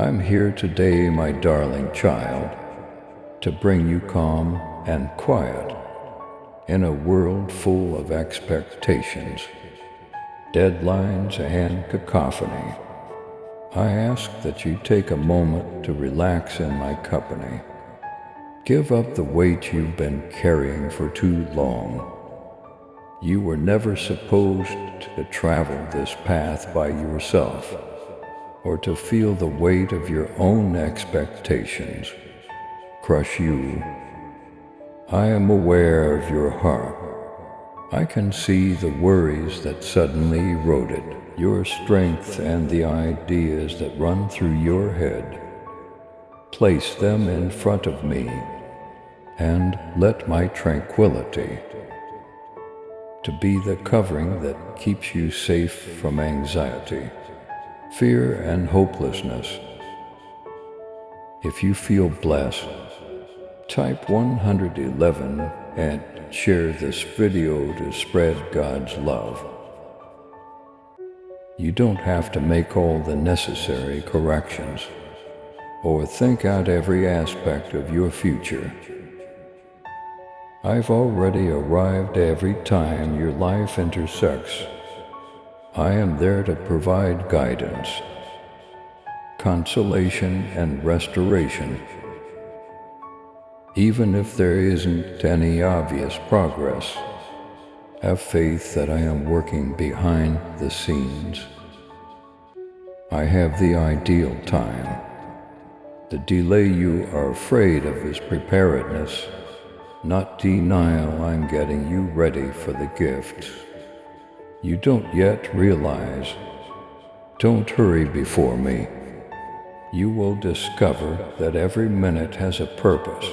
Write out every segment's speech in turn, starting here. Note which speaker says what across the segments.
Speaker 1: I'm here today, my darling child, to bring you calm and quiet in a world full of expectations, deadlines, and cacophony. I ask that you take a moment to relax in my company. Give up the weight you've been carrying for too long. You were never supposed to travel this path by yourself, or to feel the weight of your own expectations crush you. I am aware of your heart. I can see the worries that suddenly eroded your strength and the ideas that run through your head. Place them in front of me and let my tranquility to be the covering that keeps you safe from anxiety, fear, and hopelessness. If you feel blessed, type 111 and share this video to spread God's love. You don't have to make all the necessary corrections or think out every aspect of your future. I've already arrived every time your life intersects. I am there to provide guidance, consolation, and restoration. Even if there isn't any obvious progress, have faith that I am working behind the scenes. I have the ideal time. The delay you are afraid of is preparedness, not denial. I'm getting you ready for the gift you don't yet realize. Don't hurry before me. You will discover that every minute has a purpose,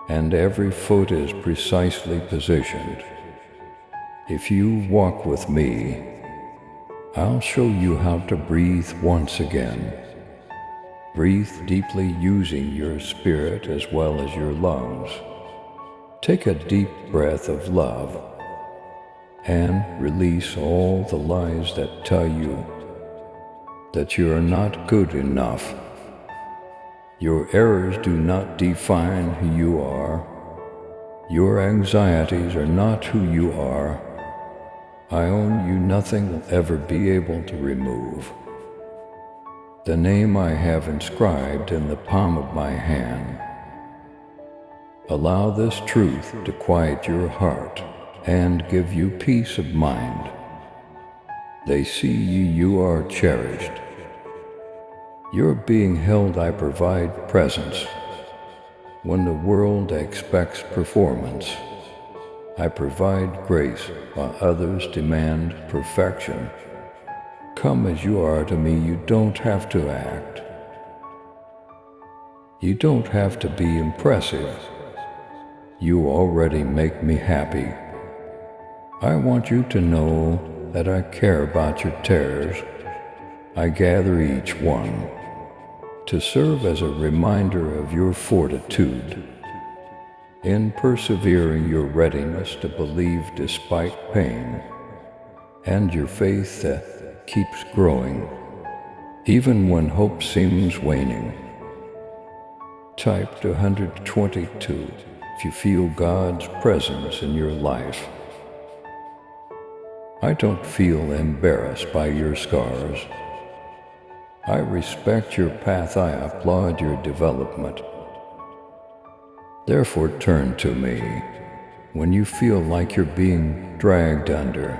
Speaker 1: and every foot is precisely positioned. If you walk with me, I'll show you how to breathe once again. Breathe deeply using your spirit as well as your lungs. Take a deep breath of love and release all the lies that tell you that you are not good enough. Your errors do not define who you are. Your anxieties are not who you are. I own you. Nothing will ever be able to remove the name I have inscribed in the palm of my hand. Allow this truth to quiet your heart and give you peace of mind. They see you are cherished. You're being held. I provide presence. When the world expects performance, I provide grace while others demand perfection. Come as you are to me. You don't have to act. You don't have to be impressive. You already make me happy. I want you to know that I care about your tears. I gather each one to serve as a reminder of your fortitude in persevering, your readiness to believe despite pain, and your faith that keeps growing even when hope seems waning. Type 122 if you feel God's presence in your life. I don't feel embarrassed by your scars. I respect your path. I applaud your development. Therefore, turn to me when you feel like you're being dragged under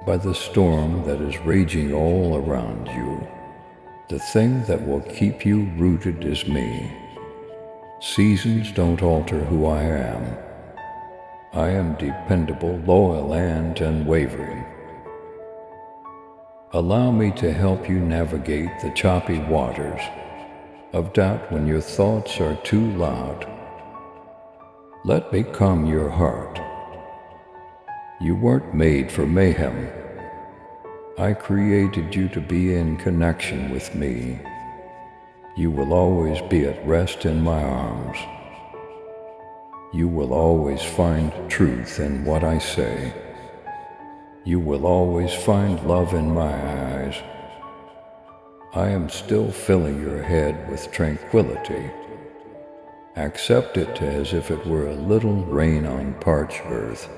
Speaker 1: by the storm that is raging all around you. The thing that will keep you rooted is me. Seasons don't alter who I am. I am dependable, loyal, and unwavering. Allow me to help you navigate the choppy waters of doubt when your thoughts are too loud. Let me calm your heart. You weren't made for mayhem. I created you to be in connection with me. You will always be at rest in my arms. You will always find truth in what I say. You will always find love in my eyes. I am still filling your head with tranquility. Accept it as if it were a little rain on parched earth.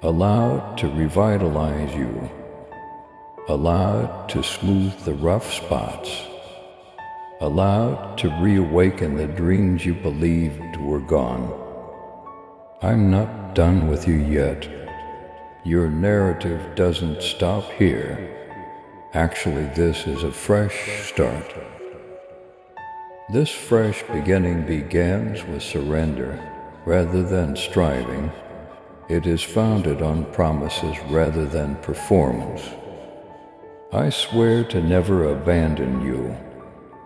Speaker 1: Allow it to revitalize you. Allow it to smooth the rough spots. Allow it to reawaken the dreams you believed were gone. I'm not done with you yet. Your narrative doesn't stop here. Actually, this is a fresh start. This fresh beginning begins with surrender rather than striving. It is founded on promises rather than performance. I swear to never abandon you,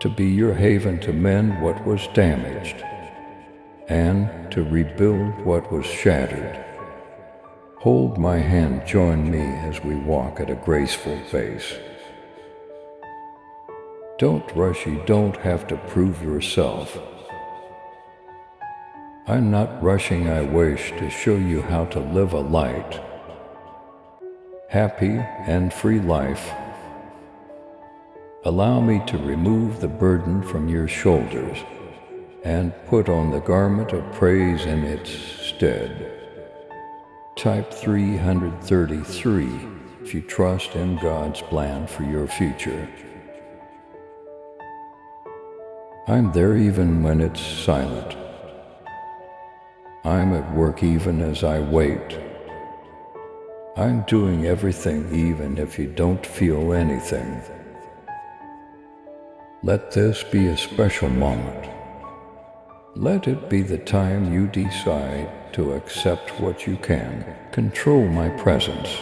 Speaker 1: to be your haven to mend what was damaged, and to rebuild what was shattered. Hold my hand, join me as we walk at a graceful pace. Don't rush, you don't have to prove yourself. I'm not rushing, I wish to show you how to live a light, happy and free life. Allow me to remove the burden from your shoulders and put on the garment of praise in its stead. Type 333 if you trust in God's plan for your future. I'm there even when it's silent. I'm at work even as I wait. I'm doing everything even if you don't feel anything. Let this be a special moment. Let it be the time you decide to accept what you can, control my presence,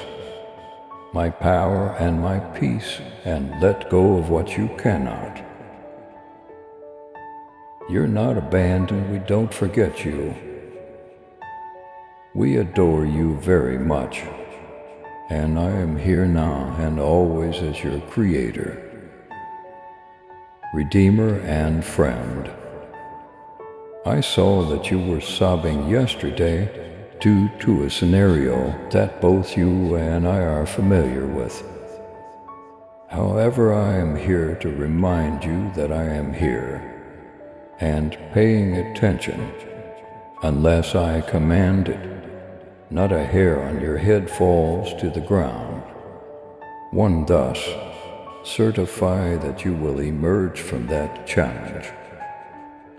Speaker 1: my power and my peace, and let go of what you cannot. You're not abandoned, we don't forget you. We adore you very much, and I am here now and always as your creator, redeemer and friend. I saw that you were sobbing yesterday due to a scenario that both you and I are familiar with. However, I am here to remind you that I am here and paying attention unless I command it. Not a hair on your head falls to the ground. One thus certify that you will emerge from that challenge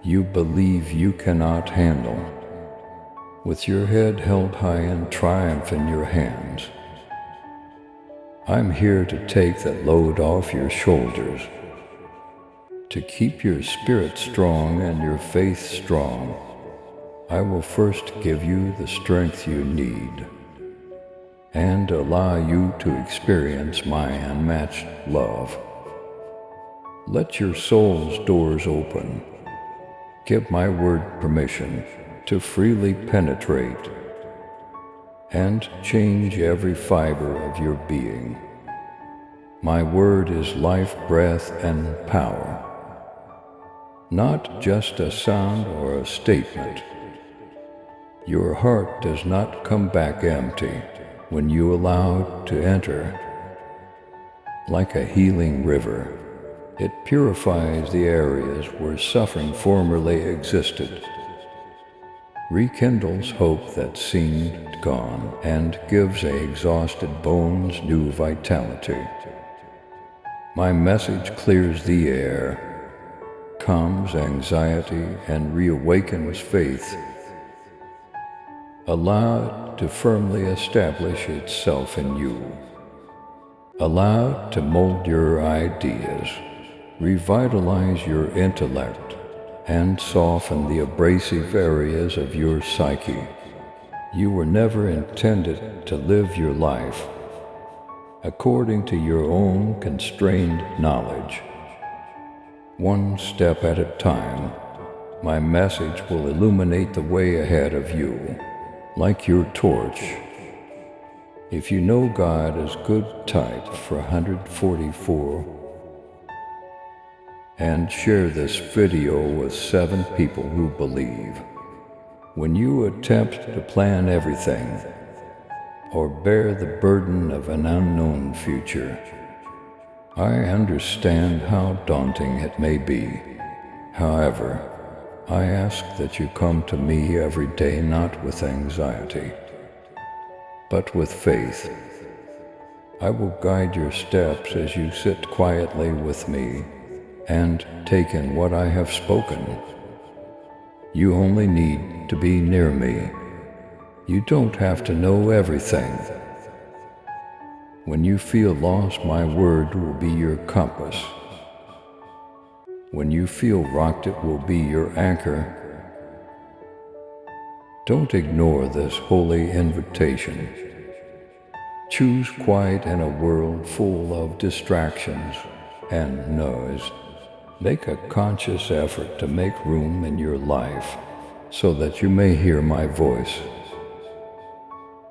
Speaker 1: you believe you cannot handle, with your head held high and triumph in your hands. I'm here to take that load off your shoulders, to keep your spirit strong and your faith strong. I will first give you the strength you need and allow you to experience my unmatched love. Let your soul's doors open. Give my word permission to freely penetrate and change every fiber of your being. My word is life, breath, and power, not just a sound or a statement. Your heart does not come back empty when you allow it to enter. Like a healing river, it purifies the areas where suffering formerly existed, rekindles hope that seemed gone, and gives exhausted bones new vitality. My message clears the air, calms anxiety, and reawakens faith. Allow it to firmly establish itself in you. Allow it to mold your ideas, revitalize your intellect, and soften the abrasive areas of your psyche. You were never intended to live your life according to your own constrained knowledge. One step at a time, my message will illuminate the way ahead of you, like your torch. If you know God is good, type for 144 and share this video with 7 people who believe. When you attempt to plan everything or bear the burden of an unknown future, I understand how daunting it may be. However, I ask that you come to me every day not with anxiety, but with faith. I will guide your steps as you sit quietly with me and take in what I have spoken. You only need to be near me. You don't have to know everything. When you feel lost, my word will be your compass. When you feel rocked, it will be your anchor. Don't ignore this holy invitation. Choose quiet in a world full of distractions and noise. Make a conscious effort to make room in your life so that you may hear my voice.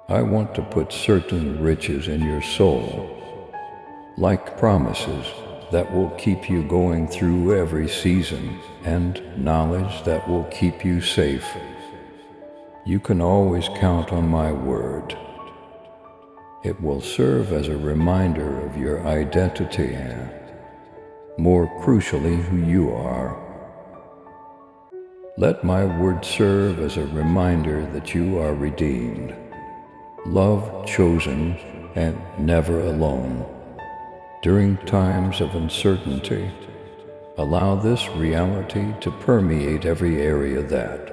Speaker 1: I want to put certain riches in your soul, like promises that will keep you going through every season and knowledge that will keep you safe. You can always count on my word. It will serve as a reminder of your identity and, more crucially, who you are. Let my word serve as a reminder that you are redeemed, loved, chosen, and never alone. During times of uncertainty, allow this reality to permeate every area that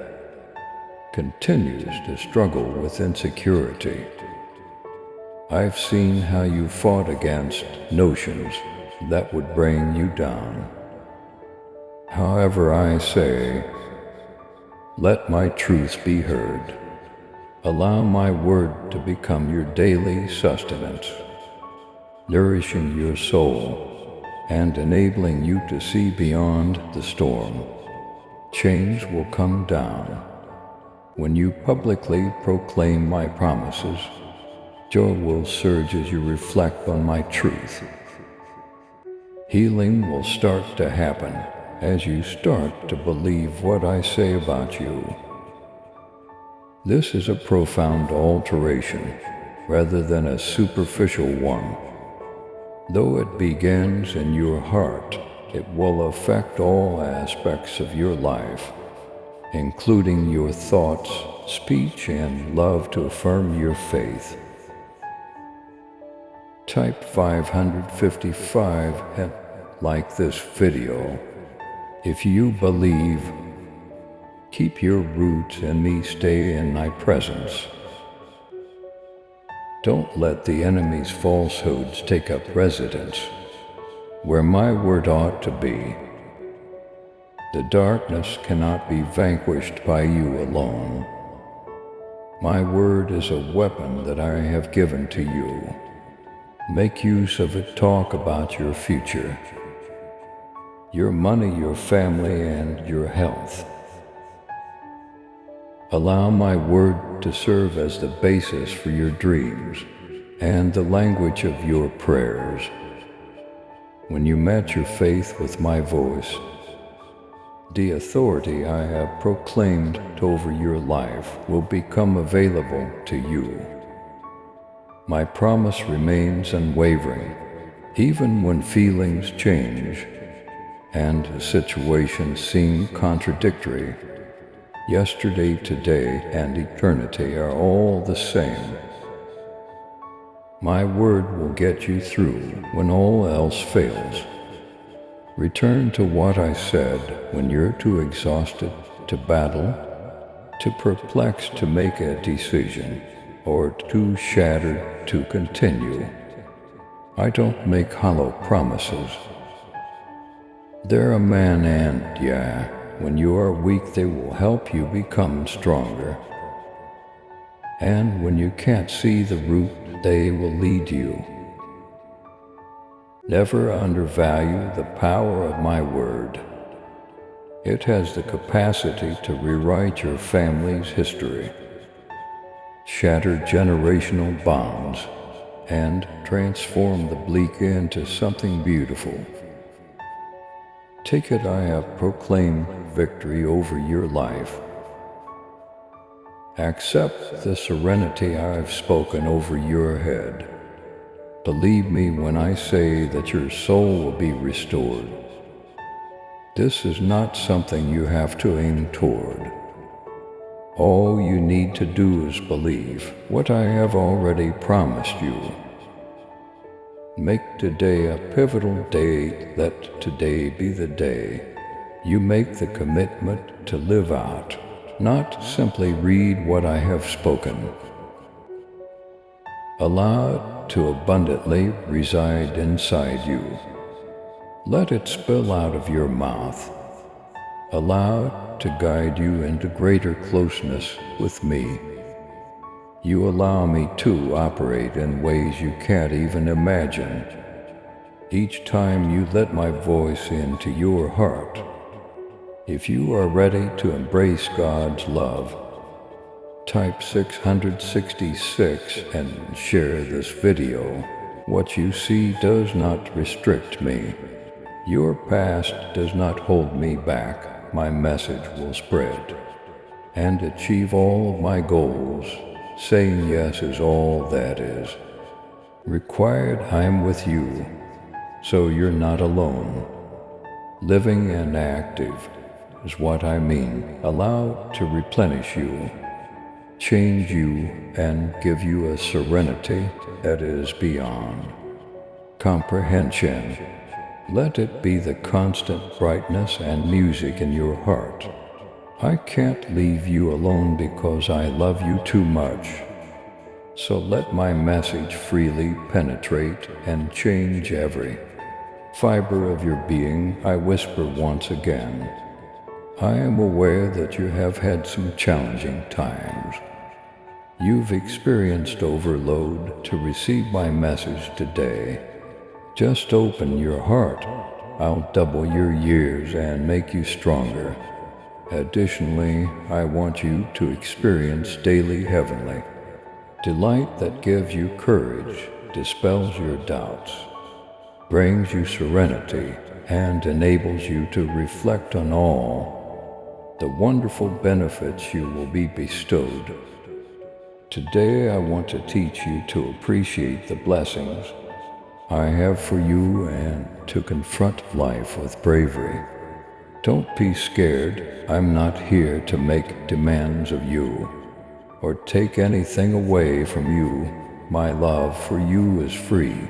Speaker 1: continues to struggle with insecurity. I've seen how you fought against notions that would bring you down. However, I say, let my truth be heard. Allow my word to become your daily sustenance, nourishing your soul and enabling you to see beyond the storm. Change will come down when you publicly proclaim my promises. Joy will surge as you reflect on my truth. Healing will start to happen as you start to believe what I say about you. This is a profound alteration rather than a superficial one. Though it begins in your heart, it will affect all aspects of your life, including your thoughts, speech, and love to affirm your faith. Type 555 and like this video if you believe. Keep your roots in me, stay in my presence. Don't let the enemy's falsehoods take up residence where my word ought to be. The darkness cannot be vanquished by you alone. My word is a weapon that I have given to you. Make use of it. Talk about your future, your money, your family, and your health. Allow my word to serve as the basis for your dreams and the language of your prayers. When you match your faith with my voice, the authority I have proclaimed over your life will become available to you. My promise remains unwavering, even when feelings change and situations seem contradictory. Yesterday, today, and eternity are all the same. My word will get you through when all else fails. Return to what I said when you're too exhausted to battle, too perplexed to make a decision, or too shattered to continue. I don't make hollow promises. They're a man, and when you are weak, they will help you become stronger. And when you can't see the route, they will lead you. Never undervalue the power of my word. It has the capacity to rewrite your family's history, shatter generational bonds, and transform the bleak into something beautiful. Take it, I have proclaimed victory over your life. Accept the serenity I have spoken over your head. Believe me when I say that your soul will be restored. This is not something you have to aim toward. All you need to do is believe what I have already promised you. Make today a pivotal day. Let today be the day you make the commitment to live out, not simply read what I have spoken. Allow it to abundantly reside inside you. Let it spill out of your mouth. Allow it to guide you into greater closeness with me. You allow me to operate in ways you can't even imagine. Each time you let my voice into your heart. If you are ready to embrace God's love, type 666 and share this video. What you see does not restrict me. Your past does not hold me back. My message will spread and achieve all of my goals. Saying yes is all that is required. I'm with you, so you're not alone. Living and active is what I mean. Allow to replenish you, change you, and give you a serenity that is beyond comprehension. Let it be the constant brightness and music in your heart. I can't leave you alone because I love you too much. So let my message freely penetrate and change every fiber of your being. I whisper once again, I am aware that you have had some challenging times. You've experienced overload to receive my message today. Just open your heart. I'll double your years and make you stronger. Additionally, I want you to experience daily heavenly delight that gives you courage, dispels your doubts, brings you serenity, and enables you to reflect on all the wonderful benefits you will be bestowed. Today I want to teach you to appreciate the blessings I have for you and to confront life with bravery. Don't be scared. I'm not here to make demands of you or take anything away from you. My love for you is free,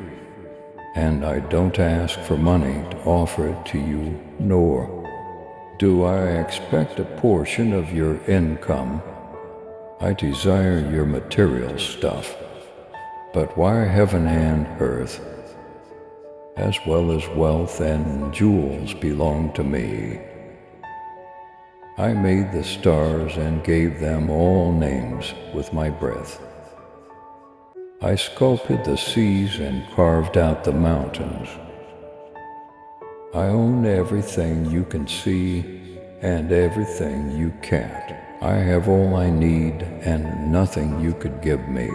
Speaker 1: and I don't ask for money to offer it to you, nor do I expect a portion of your income. I desire your material stuff, but why heaven and earth, as well as wealth and jewels, belong to me. I made the stars and gave them all names with my breath. I sculpted the seas and carved out the mountains. I own everything you can see and everything you can't. I have all I need, and nothing you could give me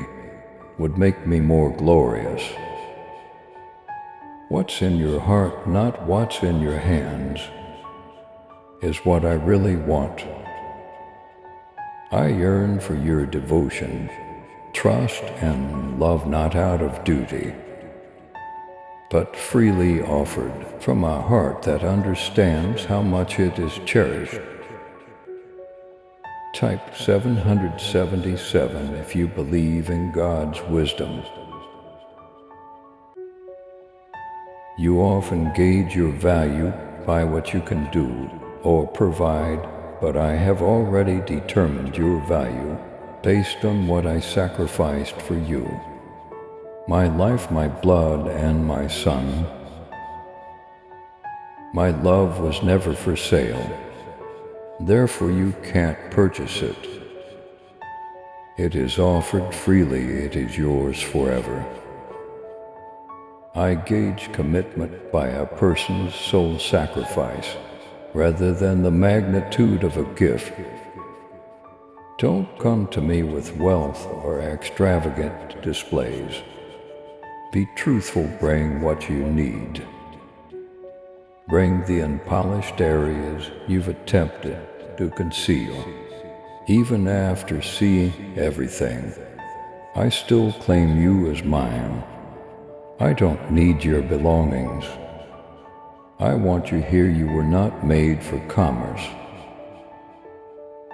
Speaker 1: would make me more glorious. What's in your heart, not what's in your hands, is what I really want. I yearn for your devotion, trust, and love, not out of duty, but freely offered from a heart that understands how much it is cherished. Type 777 if you believe in God's wisdom. You often gauge your value by what you can do or provide, but I have already determined your value based on what I sacrificed for you. My life, my blood, and my son. My love was never for sale. Therefore you can't purchase it. It is offered freely. It is yours forever. I gauge commitment by a person's soul sacrifice rather than the magnitude of a gift. Don't come to me with wealth or extravagant displays. Be truthful. Bring what you need. Bring the unpolished areas you've attempted to conceal. Even after seeing everything, I still claim you as mine. I don't need your belongings. I want you here. You were not made for commerce,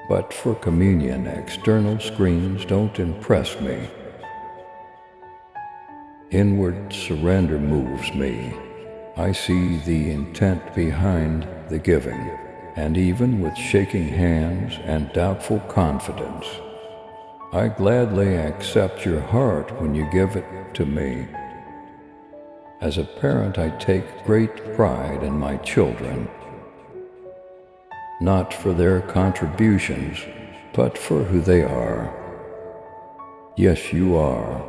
Speaker 1: but for communion. External screens don't impress me. Inward surrender moves me. I see the intent behind the giving, and even with shaking hands and doubtful confidence, I gladly accept your heart when you give it to me. As a parent, I take great pride in my children, not for their contributions, but for who they are. Yes, you are,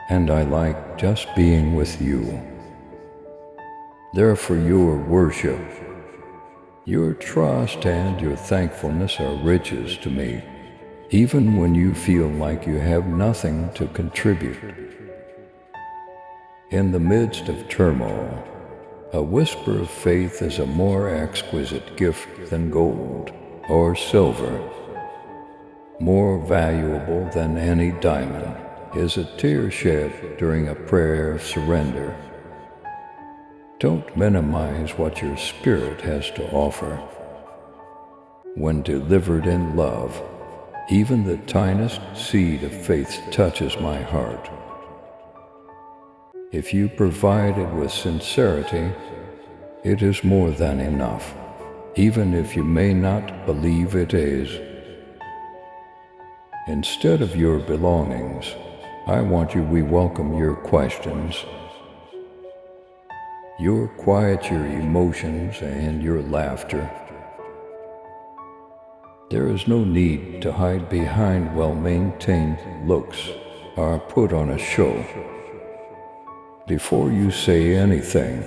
Speaker 1: and I like just being with you. Therefore, your worship, your trust, and your thankfulness are riches to me, even when you feel like you have nothing to contribute. In the midst of turmoil, a whisper of faith is a more exquisite gift than gold or silver. More valuable than any diamond is a tear shed during a prayer of surrender. Don't minimize what your spirit has to offer. When delivered in love, even the tiniest seed of faith touches my heart. If you provide it with sincerity, it is more than enough, even if you may not believe it is. Instead of your belongings, we welcome your questions. Your quiet, your emotions, and your laughter. There is no need to hide behind well-maintained looks or put on a show. Before you say anything,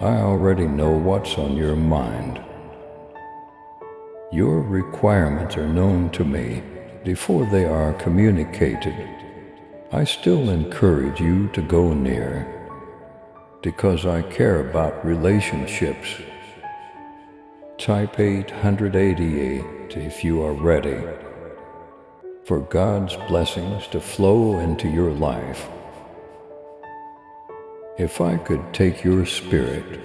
Speaker 1: I already know what's on your mind. Your requirements are known to me before they are communicated. I still encourage you to go near, because I care about relationships. Type 888 if you are ready for God's blessings to flow into your life. If I could take your spirit,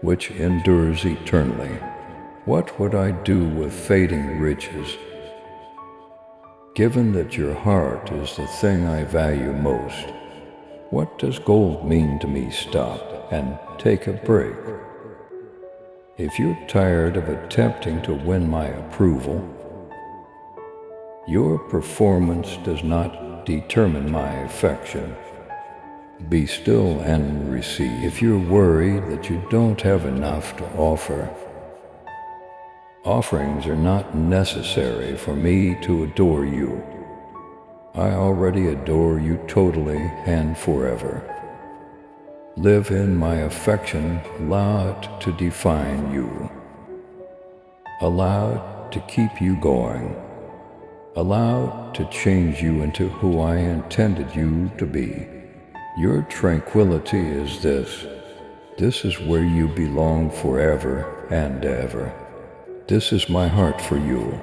Speaker 1: which endures eternally, what would I do with fading riches? Given that your heart is the thing I value most, what does gold mean to me? Stop and take a break. If you're tired of attempting to win my approval, your performance does not determine my affection. Be still and receive. If you're worried that you don't have enough to offer, offerings are not necessary for me to adore you. I already adore you totally and forever. Live in my affection. Allow it to define you. Allow it to keep you going. Allow it to change you into who I intended you to be. Your tranquility is this. This is where you belong forever and ever. This is my heart for you.